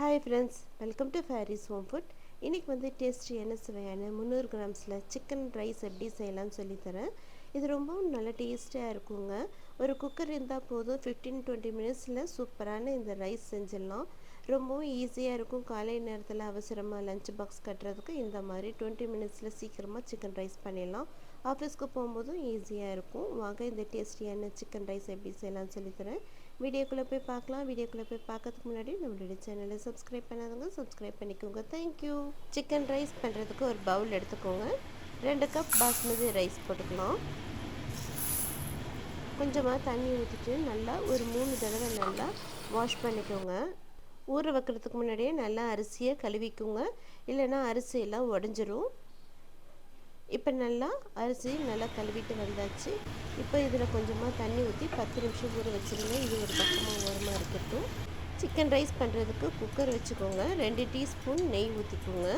Hi friends, welcome to Fairy's Home Food. இன்னைக்கு வந்து டேஸ்டியான சுவையான 300 கிராம்ஸில் சிக்கன் ரைஸ் எப்படி செய்யலாம்னு சொல்லித்தரேன். இது ரொம்பவும் நல்ல டேஸ்டியாக இருக்குங்க. ஒரு குக்கர் இருந்தால் போதும், 15-20 மினிட்ஸில் சூப்பரான இந்த ரைஸ் செஞ்சிடலாம். ரொம்பவும் ஈஸியாக இருக்கும். காலை நேரத்தில் அவசரமாக லஞ்ச் பாக்ஸ் கட்டுறதுக்கு இந்த மாதிரி 20 மினிட்ஸில் சீக்கிரமாக சிக்கன் ரைஸ் பண்ணிடலாம். ஆஃபீஸ்க்கு போகும்போதும் ஈஸியாக இருக்கும். வாங்க இந்த டேஸ்டியான சிக்கன் ரைஸ் எப்படி செய்யலாம்னு சொல்லித்தரேன். வீடியோக்குள்ளே போய் பார்க்கலாம். வீடியோக்குள்ளே போய் பார்க்கறதுக்கு முன்னாடி நம்மளுடைய சேனலை சப்ஸ்கிரைப் பண்ணாதவங்க சப்ஸ்கிரைப் பண்ணிக்கோங்க. தேங்க்யூ. சிக்கன் ரைஸ் பண்ணுறதுக்கு ஒரு பவுல் எடுத்துக்கோங்க. 2 கப் பாஸ்மதி ரைஸ் போட்டுக்கலாம். கொஞ்சமாக தண்ணி ஊற்றிட்டு நல்லா ஒரு 3 தடவை நல்லா வாஷ் பண்ணிக்கோங்க. ஊற வைக்கிறதுக்கு முன்னாடியே நல்லா அரிசியை கழுவிக்கோங்க, இல்லைன்னா அரிசியெல்லாம் உடஞ்சிரும். இப்போ நல்லா அரிசி நல்லா கழுவிட்டு வந்தாச்சு. இப்போ இதில் கொஞ்சமாக தண்ணி ஊற்றி 10 நிமிஷம் ஊற வச்சுருங்க. இது ஒரு பக்கமாக ஓரமாக இருக்கட்டும். சிக்கன் ரைஸ் பண்ணுறதுக்கு குக்கர் வச்சுக்கோங்க. 2 டீஸ்பூன் நெய் ஊற்றிக்கோங்க.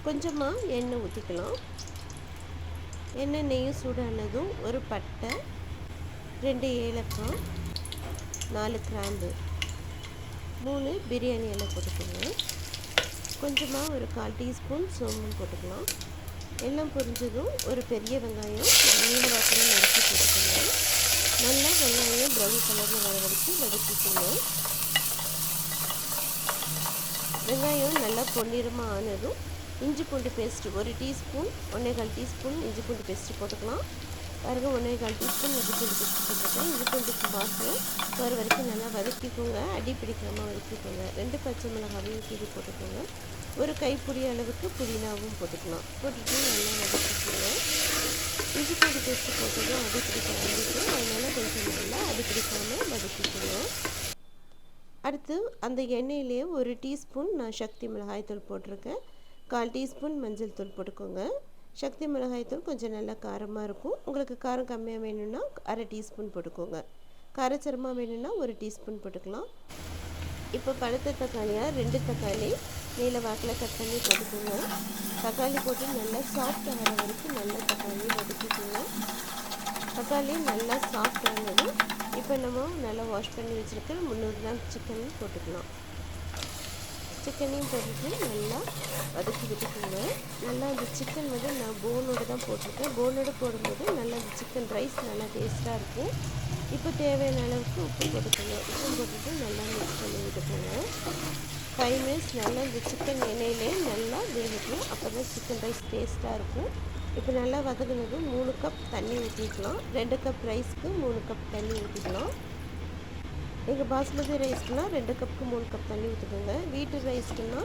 கொஞ்சமாக எண்ணெய் ஊற்றிக்கலாம். எண்ணெய் நெய்யும் சூடானதும் ஒரு பட்டை, 2 ஏலக்காய், 4 கிராம்பு, 3 பிரியாணி இலை போட்டுக்கோங்க. கொஞ்சமாக ஒரு 1/4 டீஸ்பூன் சோம்பு போட்டுக்கலாம். எல்லாம் பொரிஞ்சதும் ஒரு பெரிய வெங்காயம் நீல வாக்கில் நறுக்கி போட்டுக்கோங்க. நல்லா வெங்காயம் ப்ரௌன் கலரில் வர வரைக்கும் வதக்கிக்கோங்க. வெங்காயம் நல்லா பொன்னிறமாக ஆனதும் இஞ்சி பூண்டு பேஸ்ட்டு 1 டீஸ்பூன் 1/4 டீஸ்பூன் இஞ்சி பூண்டு பேஸ்ட்டு போட்டுக்கலாம். பாருங்க, 1/4 டீஸ்பூன் இஞ்சி பூண்டு பேஸ்ட்டு போட்டுருக்கேன். இஞ்சி பூண்டு வாசனை வர வரைக்கும் நல்லா வதக்கிக்கோங்க. அடி பிடிக்காமல் வதக்கிக்கோங்க. 2 பச்சை மிளகாவையும் கீறி போட்டுக்கோங்க. ஒரு கைப்பிடி அளவுக்கு புதினாவும் போட்டுக்கலாம். போட்டுட்டு நல்லா வதக்கிக்கோங்க. இஞ்சி பூண்டு பேஸ்ட்டு போட்டதும் அடி பிடிக்க ஆரம்பிக்கும். அதனால் கொஞ்சம் நல்லா அடி பிடிக்காமல் வதக்கிக்கோங்க. அடுத்து அந்த எண்ணெயிலேயே 1 டீஸ்பூன் நான் சக்தி மிளகாய்த்தூள் போட்டிருக்கேன். 1/4 டீஸ்பூன் மஞ்சள் தூள் போட்டுக்கோங்க. சக்தி மிளகாய்த்தூள் கொஞ்சம் நல்லா காரமாக இருக்கும். உங்களுக்கு காரம் கம்மியாக வேணும்னா 1/2 டீஸ்பூன் போட்டுக்கோங்க. காரச்சரமாக வேணும்னா 1 டீஸ்பூன் போட்டுக்கலாம். இப்போ பழுத்த தக்காளியாக 2 தக்காளி நீல வாக்கில் கட் பண்ணி போட்டுக்கோங்க. தக்காளி போட்டு நல்லா சாஃப்ட் ஆகிற வரைக்கும் நல்லா தக்காளியை வதக்கிக்கோங்க. தக்காளி நல்லா சாஃப்ட் ஆனது இப்போ நம்ம நல்லா வாஷ் பண்ணி வச்சுருக்க 300 கிராம் சிக்கன் போட்டுக்கலாம். சிக்கனையும் போட்டுட்டு நல்லா வதக்கி விட்டுக்கோங்க. நல்லா அந்த சிக்கன் வந்து நான் போனோடு தான் போட்டிருக்கேன். போனோடு போடும்போது நல்லா அந்த சிக்கன் ரைஸ் நல்லா டேஸ்ட்டாக இருக்கும். இப்போ தேவையான அளவுக்கு உப்பு போட்டுக்கோங்க. உப்பு போட்டுட்டு நல்லா மிக்ஸ் பண்ணி விட்டுக்கோங்க. 5 மினிட்ஸ் நல்லா இந்த சிக்கன் எண்ணெயிலே நல்லா வேகட்டும். அப்போ தான் சிக்கன் ரைஸ் டேஸ்ட்டாக இருக்கும். இப்போ நல்லா வதங்கினது 3 கப் தண்ணி ஊற்றிக்கலாம். 2 கப் ரைஸ்க்கு 3 கப் தண்ணி ஊற்றிக்கலாம். நீங்கள் பாஸ்மதி ரைஸ்க்குனா 2 கப்புக்கு 3 கப் தண்ணி ஊற்றிக்கோங்க. வீட்டு ரைஸ்க்குன்னா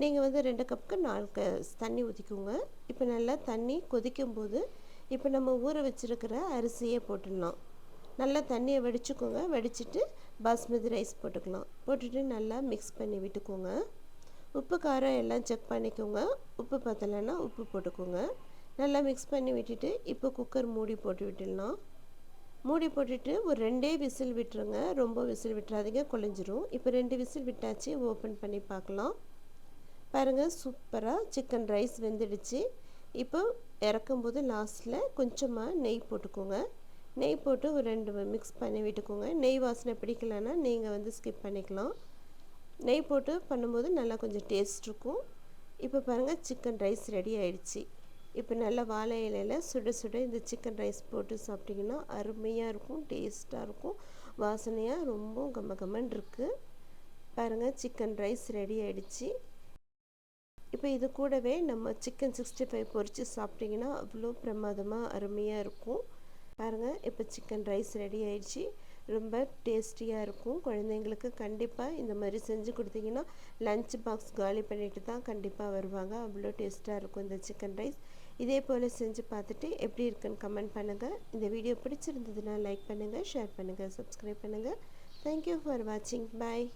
நீங்கள் வந்து 2 கப்புக்கு 4 தண்ணி ஊற்றிக்கோங்க. இப்போ நல்லா தண்ணி கொதிக்கும்போது இப்போ நம்ம ஊற வச்சுருக்கிற அரிசியை போட்டுடலாம். நல்லா தண்ணியை வடிச்சுக்கோங்க. வடிச்சிட்டு பாஸ்மதி ரைஸ் போட்டுக்கலாம். போட்டுட்டு நல்லா மிக்ஸ் பண்ணி விட்டுக்கோங்க. உப்பு காரம் எல்லாம் செக் பண்ணிக்கோங்க. உப்பு பத்தலைன்னா உப்பு போட்டுக்கோங்க. நல்லா மிக்ஸ் பண்ணி விட்டுட்டு இப்போ குக்கர் மூடி போட்டு விட்டுடலாம். மூடி போட்டுட்டு ஒரு 2 விசில் விட்டுருங்க. ரொம்ப விசில் விட்டுறாதீங்க, குழஞ்சிரும். இப்போ 2 விசில் விட்டாச்சு. ஓப்பன் பண்ணி பார்க்கலாம். பாருங்கள், சூப்பராக சிக்கன் ரைஸ் வெந்துடுச்சு. இப்போ இறக்கும்போது லாஸ்ட்டில் கொஞ்சமாக நெய் போட்டுக்கோங்க. நெய் போட்டு ஒரு 2 மிக்ஸ் பண்ணி விட்டுக்கோங்க. நெய் வாசனை பிடிக்கலன்னா நீங்கள் வந்து ஸ்கிப் பண்ணிக்கலாம். நெய் போட்டு பண்ணும்போது நல்லா கொஞ்சம் டேஸ்ட் இருக்கும். இப்போ பாருங்கள், சிக்கன் ரைஸ் ரெடி ஆயிடுச்சு. இப்போ நல்லா வாழை இலையில் சுட சுட இந்த சிக்கன் ரைஸ் போட்டு சாப்பிட்டிங்கன்னா அருமையாக இருக்கும், டேஸ்ட்டாக இருக்கும், வாசனையாக ரொம்ப கம்மகம்மன் இருக்குது. பாருங்கள், சிக்கன் ரைஸ் ரெடி ஆகிடுச்சு. இப்போ இது கூடவே நம்ம சிக்கன் 65 பொரித்து சாப்பிட்டிங்கன்னா அவ்வளோ பிரமாதமாக அருமையாக இருக்கும். பாருங்கள், இப்போ சிக்கன் ரைஸ் ரெடி ஆயிடுச்சு. ரொம்ப டேஸ்டியாக இருக்கும். குழந்தைங்களுக்கு கண்டிப்பாக இந்த மாதிரி செஞ்சு கொடுத்தீங்கன்னா லஞ்ச் பாக்ஸ் காலி பண்ணிட்டு தான் கண்டிப்பாக வருவாங்க. அவ்வளோ டேஸ்ட்டாக இருக்கும் இந்த சிக்கன் ரைஸ். இதே போல் செஞ்சு பார்த்துட்டு எப்படி இருக்குன்னு கமெண்ட் பண்ணுங்கள். இந்த வீடியோ பிடிச்சிருந்ததுன்னா லைக் பண்ணுங்கள், ஷேர் பண்ணுங்கள், சப்ஸ்கிரைப் பண்ணுங்கள். தேங்க்யூ ஃபார் வாட்சிங். பாய்.